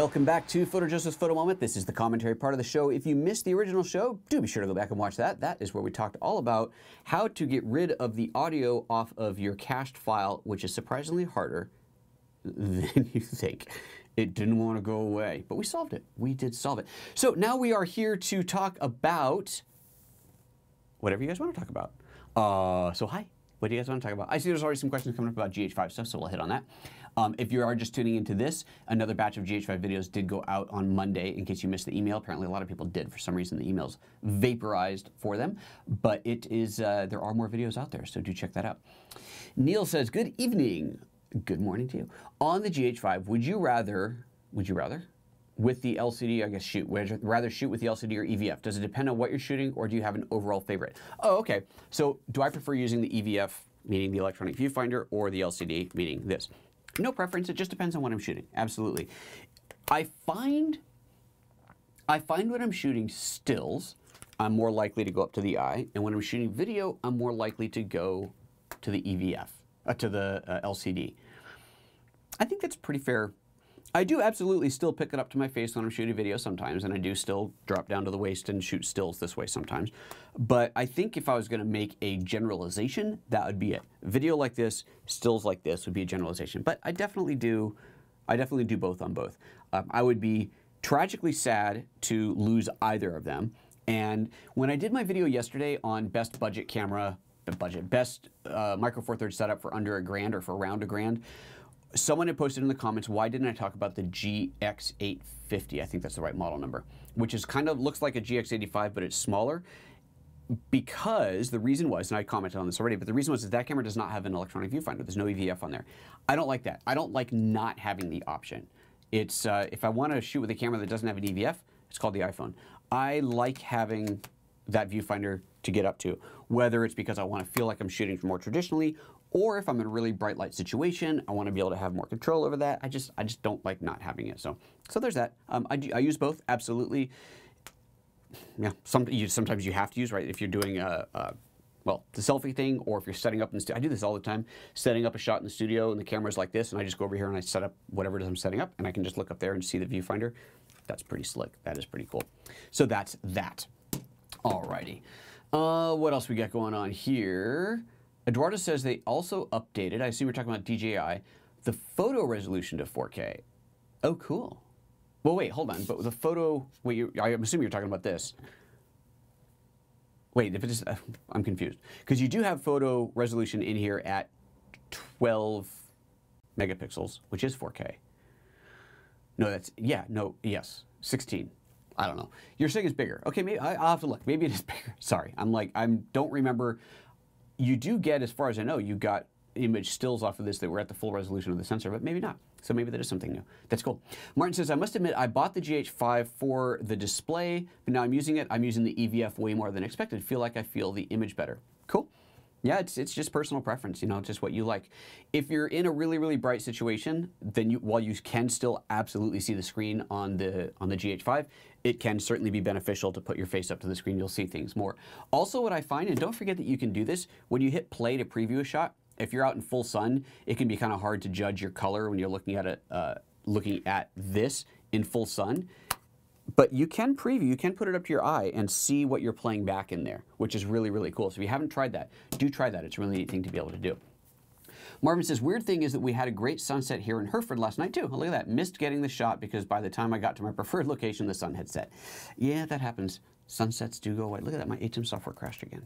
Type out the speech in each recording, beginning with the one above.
Welcome back to PhotoJoseph's Photo Moment. This is the commentary part of the show. If you missed the original show, do be sure to go back and watch that. That is where we talked all about how to get rid of the audio off of your cached file, which is surprisingly harder than you think. It didn't want to go away, but we solved it. We did solve it. So now we are here to talk about whatever you guys want to talk about. So hi, what do you guys want to talk about? I see there's already some questions coming up about GH5 stuff, so we'll hit on that. If you are just tuning into this, another batch of GH5 videos did go out on Monday in case you missed the email. Apparently a lot of people did. For some reason the emails vaporized for them, but it is, there are more videos out there, so do check that out. Neil says, good evening. Good morning to you. On the GH5, would you rather, with the LCD, I guess shoot, would you rather shoot with the LCD or EVF? Does it depend on what you're shooting, or do you have an overall favorite? Oh, okay. So do I prefer using the EVF, meaning the electronic viewfinder, or the LCD, meaning this? No preference, it just depends on what I'm shooting, absolutely. I find when I'm shooting stills, I'm more likely to go up to the eye, and when I'm shooting video, I'm more likely to go to the EVF, to the LCD. I think that's pretty fair. I do absolutely still pick it up to my face when I'm shooting video sometimes, and I do still drop down to the waist and shoot stills this way sometimes. But I think if I was going to make a generalization, that would be it. Video like this, stills like this would be a generalization. But I definitely do both on both. I would be tragically sad to lose either of them. And when I did my video yesterday on best budget camera, best Micro Four Thirds setup for under $1,000 or for around $1,000, someone had posted in the comments, why didn't I talk about the GX850? I think that's the right model number, which is kind of looks like a GX85, but it's smaller. Because the reason was, and I commented on this already, but the reason was that camera does not have an electronic viewfinder. There's no EVF on there. I don't like that. I don't like not having the option. It's if I want to shoot with a camera that doesn't have an EVF, it's called the iPhone. I like having that viewfinder to get up to, whether it's because I want to feel like I'm shooting more traditionally, or if I'm in a really bright light situation, I want to be able to have more control over that. I just don't like not having it. So there's that. I use both, absolutely. Yeah, sometimes you have to use, right? If you're doing well, the selfie thing, or if you're setting up in the I do this all the time, setting up a shot in the studio and the camera's like this, and I just go over here and I set up whatever it is I'm setting up, and I can just look up there and see the viewfinder. That's pretty slick. That is pretty cool. So that's that. Alrighty. What else we got going on here? Eduardo says they also updated, I assume we're talking about DJI, the photo resolution to 4K. Oh, cool. Well, wait, hold on. But the photo, wait, I'm assuming you're talking about this. Wait, if it is, I'm confused. Because you do have photo resolution in here at 12 megapixels, which is 4K. No, that's, yeah, no, yes, 16. I don't know. You're saying it's bigger. Okay, maybe I'll have to look. Maybe it is bigger. Sorry, I don't remember. You do get, as far as I know, you got image stills off of this that were at the full resolution of the sensor, but maybe not. So maybe that is something new. That's cool. Martin says, I must admit, I bought the GH5 for the display, but now I'm using it. I'm using the EVF way more than expected. Feel like I feel the image better. Cool. Yeah, it's just personal preference, you know, just what you like. If you're in a really, really bright situation, then while you can still absolutely see the screen on the GH5, it can certainly be beneficial to put your face up to the screen. You'll see things more. Also, what I find, and don't forget that you can do this, when you hit play to preview a shot, if you're out in full sun, it can be kind of hard to judge your color when you're looking at it, looking at this in full sun. But you can preview, you can put it up to your eye and see what you're playing back in there, which is really, really cool. So if you haven't tried that, do try that. It's a really neat thing to be able to do. Marvin says, weird thing is that we had a great sunset here in Hereford last night too. Oh, look at that. Missed getting the shot because by the time I got to my preferred location, the sun had set. Yeah, that happens. Sunsets do go away. Look at that. My ATEM software crashed again.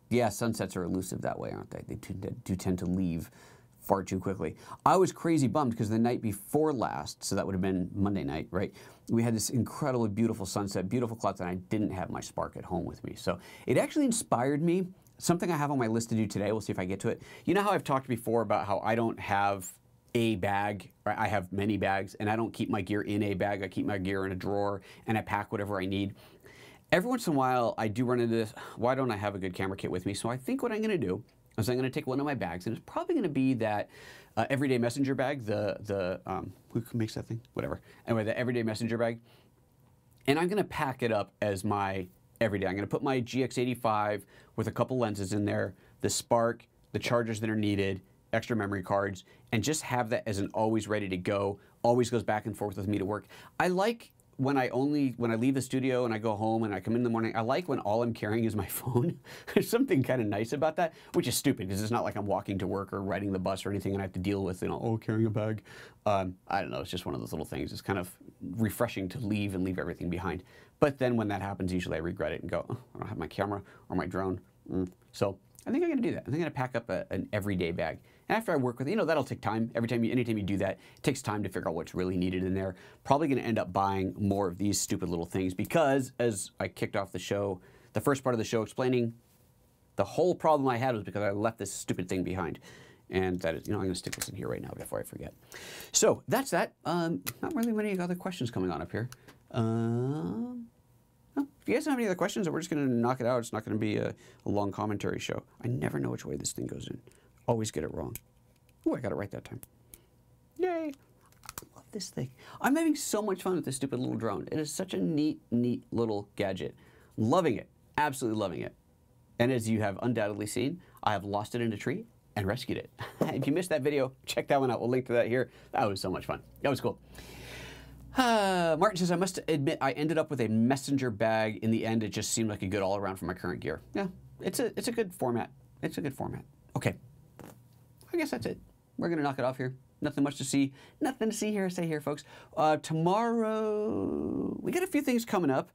Yeah, sunsets are elusive that way, aren't they? They do tend to leave far too quickly. I was crazy bummed because the night before last, so that would have been Monday night, right? We had this incredibly beautiful sunset, beautiful clouds, and I didn't have my Spark at home with me. So it actually inspired me. Something I have on my list to do today, we'll see if I get to it. You know how I've talked before about how I don't have a bag, or I have many bags, and I don't keep my gear in a bag. I keep my gear in a drawer, and I pack whatever I need. Every once in a while, I do run into this, why don't I have a good camera kit with me? So I think what I'm gonna do is I'm going to take one of my bags, and it's probably going to be that Everyday Messenger bag, who makes that thing? Whatever. Anyway, the Everyday Messenger bag. And I'm going to pack it up as my everyday. I'm going to put my GX85 with a couple lenses in there, the Spark, the chargers that are needed, extra memory cards, and just have that as an always ready to go, always goes back and forth with me to work. I like when I leave the studio and I go home and I come in the morning, I like when all I'm carrying is my phone. There's something kind of nice about that, which is stupid because it's not like I'm walking to work or riding the bus or anything and I have to deal with, carrying a bag. I don't know, it's just one of those little things. It's kind of refreshing to leave and leave everything behind. But then when that happens, usually I regret it and go, oh, I don't have my camera or my drone. So I think I'm gonna do that. I think I'm gonna pack up an everyday bag. And after I work with it, that'll take time. Anytime you do that, it takes time to figure out what's really needed in there. Probably gonna end up buying more of these stupid little things because as I kicked off the show, the first part of the show explaining the whole problem I had was because I left this stupid thing behind. And that is, I'm gonna stick this in here right now before I forget. So that's that. Not really many other questions coming on up here. If you guys don't have any other questions, we're just going to knock it out. It's not going to be a long commentary show. I never know which way this thing goes in. Always get it wrong. Oh, I got it right that time. Yay. I love this thing. I'm having so much fun with this stupid little drone. It is such a neat, neat little gadget. Loving it. Absolutely loving it. And as you have undoubtedly seen, I have lost it in a tree and rescued it. If you missed that video, check that one out. We'll link to that here. That was so much fun. That was cool. Martin says, I must admit I ended up with a messenger bag. In the end, it just seemed like a good all-around for my current gear. Yeah, it's a good format. It's a good format. Okay, I guess that's it. We're going to knock it off here. Nothing much to see. Nothing to see here, say here, folks. Tomorrow, we got a few things coming up.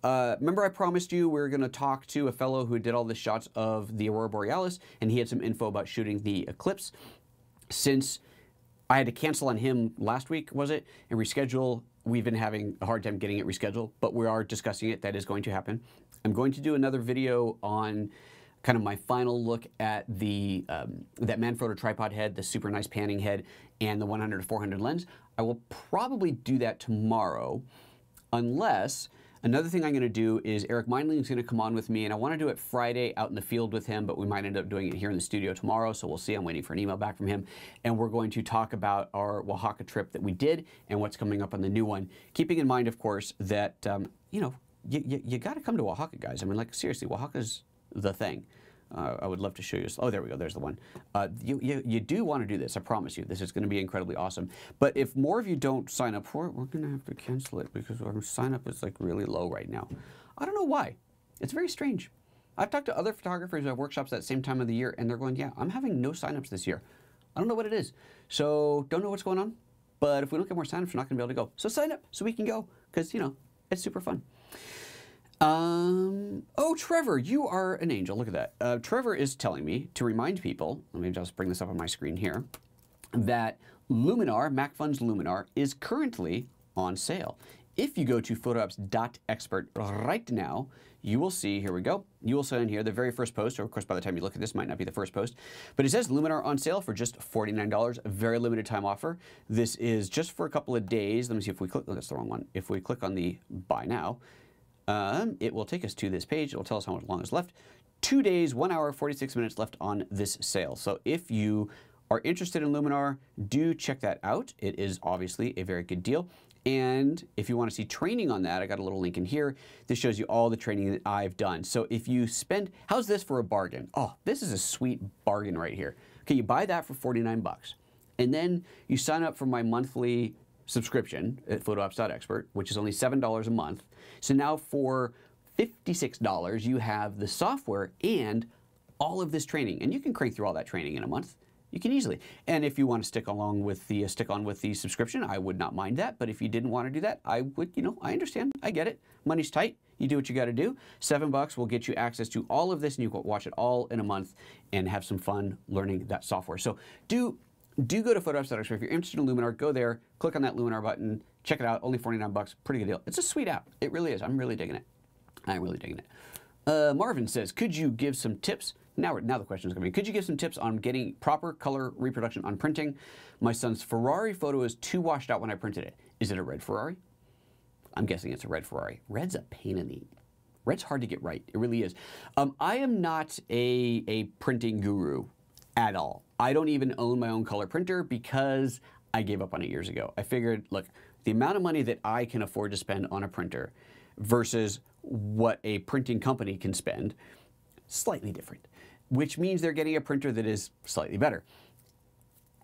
Remember I promised you we were going to talk to a fellow who did all the shots of the Aurora Borealis, and he had some info about shooting the eclipse. Since I had to cancel on him last week, was it, and reschedule. We've been having a hard time getting it rescheduled, but we are discussing it. That is going to happen. I'm going to do another video on kind of my final look at the that Manfrotto tripod head, the super nice panning head, and the 100 to 400 lens. I will probably do that tomorrow, unless another thing I'm going to do is Eric Mindling is going to come on with me, and I want to do it Friday out in the field with him, but we might end up doing it here in the studio tomorrow, so we'll see. I'm waiting for an email back from him, and we're going to talk about our Oaxaca trip that we did and what's coming up on the new one. Keeping in mind, of course, that, you got to come to Oaxaca, guys. I mean, like, seriously, Oaxaca's the thing. I would love to show you. Oh, there we go. There's the one. You do want to do this. I promise you. This is going to be incredibly awesome. But if more of you don't sign up for it, we're going to have to cancel it because our sign up is like really low right now. I don't know why. It's very strange. I've talked to other photographers who have workshops that same time of the year, and they're going, yeah, I'm having no signups this year. I don't know what it is. So don't know what's going on. But if we don't get more signups, we're not going to be able to go. So sign up so we can go because, it's super fun. Oh, Trevor, you are an angel. Look at that. Trevor is telling me to remind people, let me just bring this up on my screen here, that Luminar, MacFun's Luminar, is currently on sale. If you go to photoapps.expert right now, you will see, here we go, you will see in here the very first post, or of course by the time you look at this, might not be the first post, but it says Luminar on sale for just $49, a very limited time offer. This is just for a couple of days. Let me see if we click, oh, that's the wrong one. If we click on the buy now, it will take us to this page. It will tell us how much long is left. 2 days, 1 hour, 46 minutes left on this sale. So if you are interested in Luminar, do check that out. It is obviously a very good deal. And if you want to see training on that, I got a little link in here. This shows you all the training that I've done. So if you spend, how's this for a bargain? Oh, this is a sweet bargain right here. Okay, you buy that for 49 bucks. And then you sign up for my monthly subscription at photoapps.expert, which is only $7 a month. So now for $56, you have the software and all of this training. And you can crank through all that training in a month. You can easily. And if you want to stick on with the subscription, I would not mind that. But if you didn't want to do that, I would, I understand. I get it. Money's tight. You do what you got to do. $7 will get you access to all of this, and you can watch it all in a month and have some fun learning that software. So do go to photoapps.expert. If you're interested in Luminar, go there, click on that Luminar button, check it out. Only 49 bucks. Pretty good deal. It's a sweet app. It really is. I'm really digging it. I'm really digging it. Marvin says, could you give some tips? Now the question is coming. Could you give some tips on getting proper color reproduction on printing? My son's Ferrari photo is too washed out when I printed it. Is it a red Ferrari? I'm guessing it's a red Ferrari. Red's a pain in the... Red's hard to get right. It really is. I am not a printing guru at all. I don't even own my own color printer because I gave up on it years ago. I figured, look, the amount of money that I can afford to spend on a printer versus what a printing company can spend, slightly different, which means they're getting a printer that is slightly better.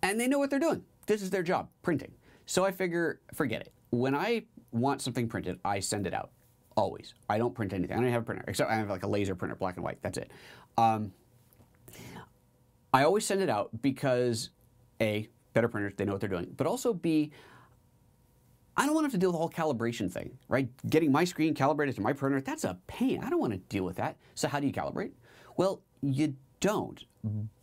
And they know what they're doing. This is their job, printing. So I figure, forget it. When I want something printed, I send it out. Always. I don't print anything. I don't have a printer, except I have like a laser printer, black and white. That's it. I always send it out because A, better printers, they know what they're doing. But also B, I don't want to have to deal with the whole calibration thing, right? Getting my screen calibrated to my printer, that's a pain. I don't want to deal with that. So how do you calibrate? Well, you don't,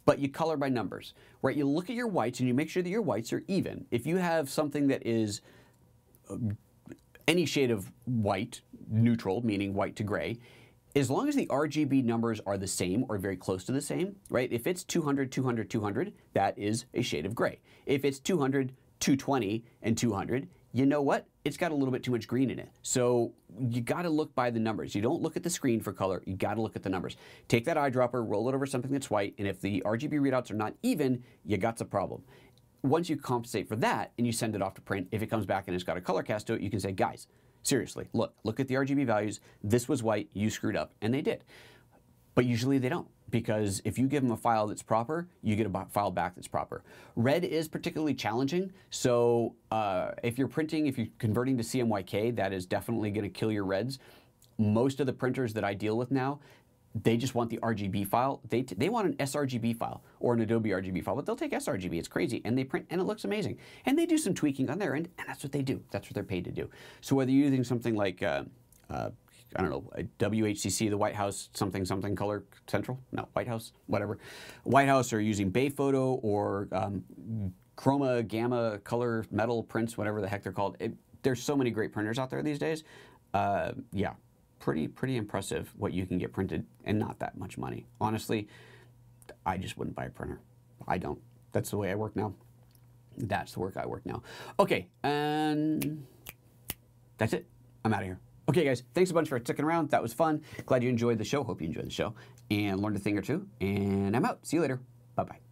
but you color by numbers, right? You look at your whites and you make sure that your whites are even. If you have something that is any shade of white, neutral, meaning white to gray, as long as the RGB numbers are the same or very close to the same, right? If it's 200, 200, 200, that is a shade of gray. If it's 200, 220, and 200, you know what? It's got a little bit too much green in it. So you got to look by the numbers. You don't look at the screen for color. You got to look at the numbers. Take that eyedropper, roll it over something that's white, and if the RGB readouts are not even, you got a problem. Once you compensate for that and you send it off to print, if it comes back and it's got a color cast to it, you can say, guys, seriously, look at the RGB values. This was white, you screwed up, and they did. But usually they don't, because if you give them a file that's proper, you get a file back that's proper. Red is particularly challenging, so if you're converting to CMYK, that is definitely going to kill your reds. Most of the printers that I deal with now, they just want the RGB file. They want an sRGB file or an Adobe RGB file, but they'll take sRGB. It's crazy, and they print, and it looks amazing. And they do some tweaking on their end, and that's what they do. That's what they're paid to do. So whether you're using something like I don't know, a WHCC, the White House something Color Central? No, White House, whatever. White House, or using Bay Photo or Chroma, Gamma, Color, Metal prints, whatever the heck they're called. There's so many great printers out there these days. Yeah, pretty impressive what you can get printed, and not that much money. Honestly, I just wouldn't buy a printer. I don't. That's the way I work now. That's the work I work now. Okay, and that's it. I'm out of here. Okay, guys, thanks a bunch for sticking around. That was fun. Glad you enjoyed the show. Hope you enjoyed the show and learned a thing or two. And I'm out. See you later. Bye-bye.